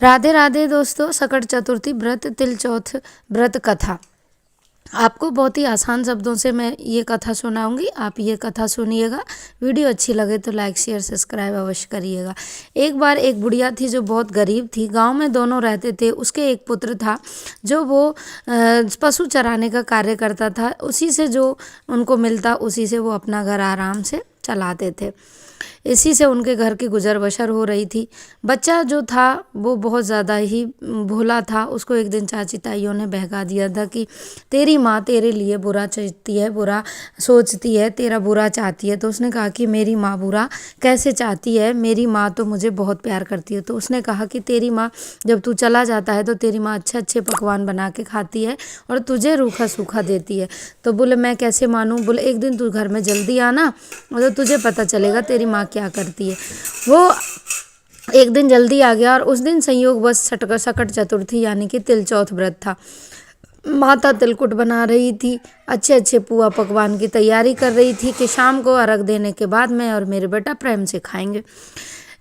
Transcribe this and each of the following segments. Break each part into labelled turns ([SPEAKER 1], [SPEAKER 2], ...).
[SPEAKER 1] राधे राधे दोस्तों। सकट चतुर्थी व्रत तिल चौथ व्रत कथा आपको बहुत ही आसान शब्दों से मैं ये कथा सुनाऊंगी। आप ये कथा सुनिएगा। वीडियो अच्छी लगे तो लाइक शेयर सब्सक्राइब अवश्य करिएगा। एक बार एक बुढ़िया थी जो बहुत गरीब थी। गांव में दोनों रहते थे। उसके एक पुत्र था जो वो पशु चराने का कार्य करता था। उसी से जो उनको मिलता उसी से वो अपना घर आराम से चलाते थे। इसी से उनके घर की गुजर बसर हो रही थी। बच्चा जो था वो बहुत ज़्यादा ही भोला था। उसको एक दिन चाची ताइयों ने बहका दिया था कि तेरी माँ तेरे लिए बुरा चाहती है, बुरा सोचती है, तेरा बुरा चाहती है। तो उसने कहा कि मेरी माँ बुरा कैसे चाहती है, मेरी माँ तो मुझे बहुत प्यार करती है। तो उसने कहा कि तेरी माँ जब तू चला जाता है तो तेरी माँ अच्छे अच्छे पकवान बना के खाती है और तुझे रूखा सूखा देती है। तो बोले मैं कैसे मानूँ। बोले एक दिन तू घर में जल्दी आना तो तुझे पता चलेगा तेरी माँ क्या करती है। वो एक दिन जल्दी आ गया और उस दिन संयोग बस सकट चतुर्थी यानी कि तिल चौथ व्रत था। माता तिलकुट बना रही थी, अच्छे अच्छे पुआ पकवान की तैयारी कर रही थी कि शाम को अर्घ देने के बाद मैं और मेरे बेटा प्रेम से खाएंगे।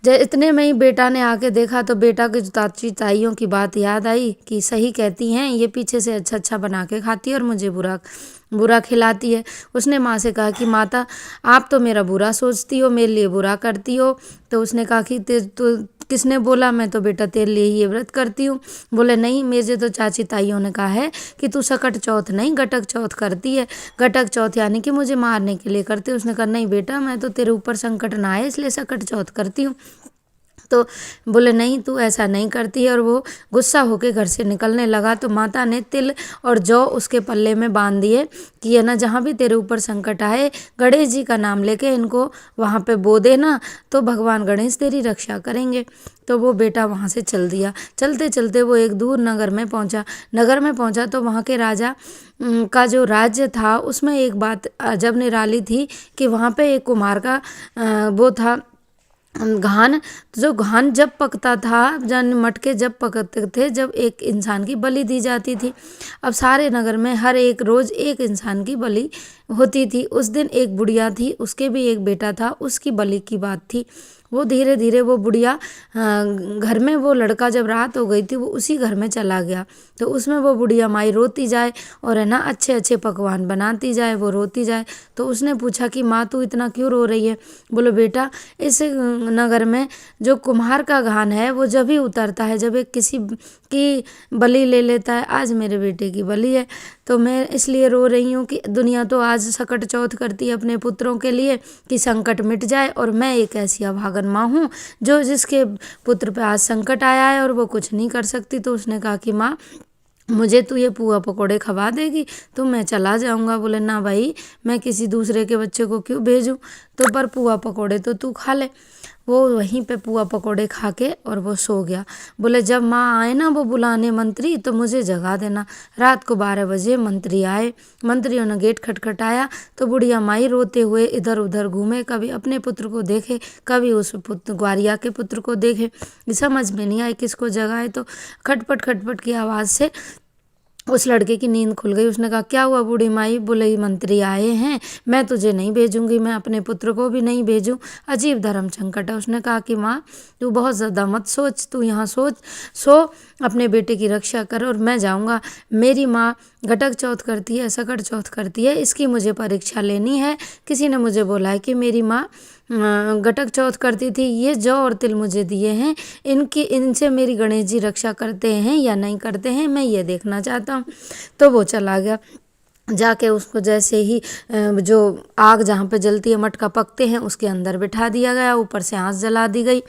[SPEAKER 1] जब इतने में ही बेटा ने आके देखा तो बेटा की चाची ताइयों की बात याद आई कि सही कहती हैं, ये पीछे से अच्छा अच्छा बना के खाती है और मुझे बुरा बुरा खिलाती है। उसने माँ से कहा कि माता आप तो मेरा बुरा सोचती हो, मेरे लिए बुरा करती हो। तो उसने कहा कि तो किसने बोला, मैं तो बेटा तेरे लिए ही ये व्रत करती हूँ। बोले नहीं, मेरे तो चाची ताइयों ने कहा है कि तू सकट चौथ नहीं गटक चौथ करती है। गटक चौथ यानी कि मुझे मारने के लिए करती है। उसने कहा नहीं बेटा, मैं तो तेरे ऊपर संकट ना आए इसलिए सकट चौथ करती हूँ। तो बोले नहीं तू ऐसा नहीं करती है। और वो गुस्सा होकर घर से निकलने लगा तो माता ने तिल और जौ उसके पल्ले में बांध दिए कि ये ना जहाँ भी तेरे ऊपर संकट आए गणेश जी का नाम लेके इनको वहाँ पे बो देना तो भगवान गणेश तेरी रक्षा करेंगे। तो वो बेटा वहाँ से चल दिया। चलते चलते वो एक दूर नगर में पहुँचा। नगर में पहुँचा तो वहाँ के राजा का जो राज्य था उसमें एक बात अजब निराली थी कि वहाँ पे एक कुम्हार का वो था घान। जो घान जब पकता था, जन मटके जब पकते थे, जब एक इंसान की बलि दी जाती थी। अब सारे नगर में हर एक रोज़ एक इंसान की बलि होती थी। उस दिन एक बुढ़िया थी, उसके भी एक बेटा था, उसकी बलि की बात थी। वो धीरे धीरे वो बुढ़िया घर में वो लड़का जब रात हो गई थी वो उसी घर में चला गया। तो उसमें वो बुढ़िया माई रोती जाए और है ना अच्छे अच्छे पकवान बनाती जाए, वो रोती जाए। तो उसने पूछा कि माँ तू इतना क्यों रो रही है। बोलो बेटा इस नगर में जो कुम्हार का घान है वो जब ही उतरता है जब एक किसी की बलि ले लेता है। आज मेरे बेटे की बलि है तो मैं इसलिए रो रही हूँ कि दुनिया तो आज सकट चौथ करती है अपने पुत्रों के लिए कि संकट मिट जाए, और मैं एक ऐसी अभागन माँ हूँ जो जिसके पुत्र पे आज संकट आया है और वो कुछ नहीं कर सकती। तो उसने कहा कि माँ मुझे तू ये पुआ पकोड़े खवा देगी तो मैं चला जाऊंगा। बोले ना भाई, मैं किसी दूसरे के बच्चे को क्यों भेजूं, तो पर पुआ पकोड़े तो तू खा ले। वो वहीं पे पुआ पकोड़े खा के और वो सो गया। बोले जब माँ आए ना वो बुलाने मंत्री तो मुझे जगा देना। रात को 12 बजे मंत्री आए। मंत्रियों ने गेट खटखटाया तो बुढ़िया माई रोते हुए इधर उधर घूमे, कभी अपने पुत्र को देखे कभी उस पुत्र ग्वारिया के पुत्र को देखे। समझ में नहीं आई किसको जगाए। तो खटपट खटपट की आवाज़ से उस लड़के की नींद खुल गई। उसने कहा क्या हुआ बूढ़ी माई। बोले ये मंत्री आए हैं, मैं तुझे नहीं भेजूंगी, मैं अपने पुत्र को भी नहीं भेजूं। अजीब धर्म संकट है। उसने कहा कि माँ तू बहुत ज़्यादा मत सोच, तू यहाँ सो अपने बेटे की रक्षा कर और मैं जाऊँगा। मेरी माँ गटक चौथ करती है, सकट चौथ करती है, इसकी मुझे परीक्षा लेनी है। किसी ने मुझे बोला है कि मेरी माँ गटक चौथ करती थी, ये जौ और तिल मुझे दिए हैं, इनसे मेरी गणेश जी रक्षा करते हैं या नहीं करते हैं, मैं ये देखना चाहता हूँ। तो वो चला गया। जाके उसको जैसे ही जो आग जहाँ पे जलती है मटका पकते हैं उसके अंदर बिठा दिया गया, ऊपर से आँच जला दी गई।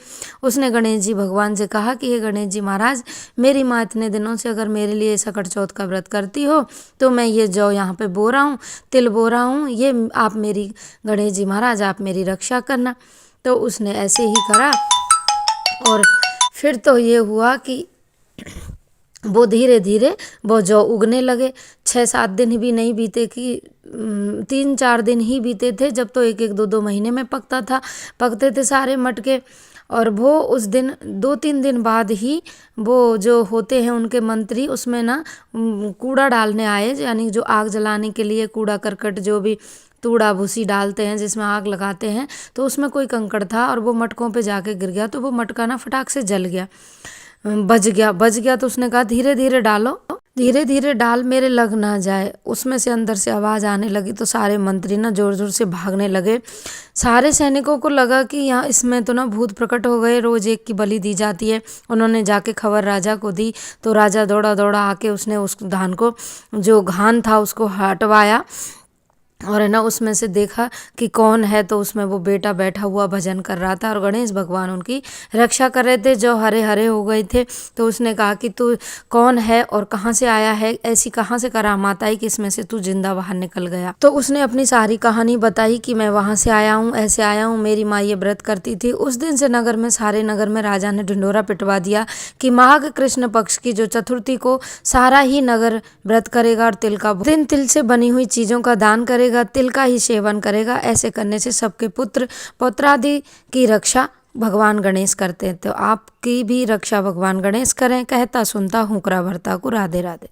[SPEAKER 1] उसने गणेश जी भगवान से कहा कि हे गणेश जी महाराज, मेरी माँ इतने दिनों से अगर मेरे लिए सकट चौथ का व्रत करती हो तो मैं ये जौ यहाँ पे बो रहा हूँ, तिल बो रहा हूँ, ये आप मेरी गणेश जी महाराज आप मेरी रक्षा करना। तो उसने ऐसे ही करा और फिर तो ये हुआ कि वो धीरे धीरे वो जौ उगने लगे। 6-7 दिन भी नहीं बीते कि 3-4 दिन ही बीते थे जब तो 1-1 2-2 महीने में पकता था, पकते थे सारे मटके। और वो उस दिन 2-3 दिन बाद ही वो जो होते हैं उनके मंत्री उसमें ना कूड़ा डालने आए, यानी जो आग जलाने के लिए कूड़ा करकट जो भी तूड़ा भूसी डालते हैं जिसमें आग लगाते हैं, तो उसमें कोई कंकड़ था और वो मटकों पे जाके गिर गया तो वो मटका ना फटाक से जल गया। बज गया तो उसने कहा धीरे धीरे डालो, धीरे धीरे डाल मेरे लग ना जाए। उसमें से अंदर से आवाज़ आने लगी तो सारे मंत्री ना जोर जोर से भागने लगे। सारे सैनिकों को लगा कि यहाँ इसमें तो ना भूत प्रकट हो गए, रोज एक की बलि दी जाती है। उन्होंने जाके खबर राजा को दी तो राजा दौड़ा दौड़ा आके उसने उस धान को, जो घान था उसको हटवाया और है ना उसमें से देखा कि कौन है, तो उसमें वो बेटा बैठा हुआ भजन कर रहा था और गणेश भगवान उनकी रक्षा कर रहे थे जो हरे हरे हो गए थे। तो उसने कहा कि तू कौन है और कहाँ से आया है, ऐसी कहाँ से करामात आई कि इसमें से तू जिंदा बाहर निकल गया। तो उसने अपनी सारी कहानी बताई कि मैं वहाँ से आया हूँ, ऐसे आया हूँ, मेरी माँ ये व्रत करती थी। उस दिन से नगर में, सारे नगर में राजा ने ढिंढोरा पिटवा दिया कि माघ कृष्ण पक्ष की जो चतुर्थी को सारा ही नगर व्रत करेगा और तिल का दिन तिल से बनी हुई चीजों का दान करेगा, तिल का ही सेवन करेगा। ऐसे करने से सबके पुत्र पौत्रादि की रक्षा भगवान गणेश करते हैं। तो आपकी भी रक्षा भगवान गणेश करें। कहता सुनता हुकरा भरता को। राधे राधे।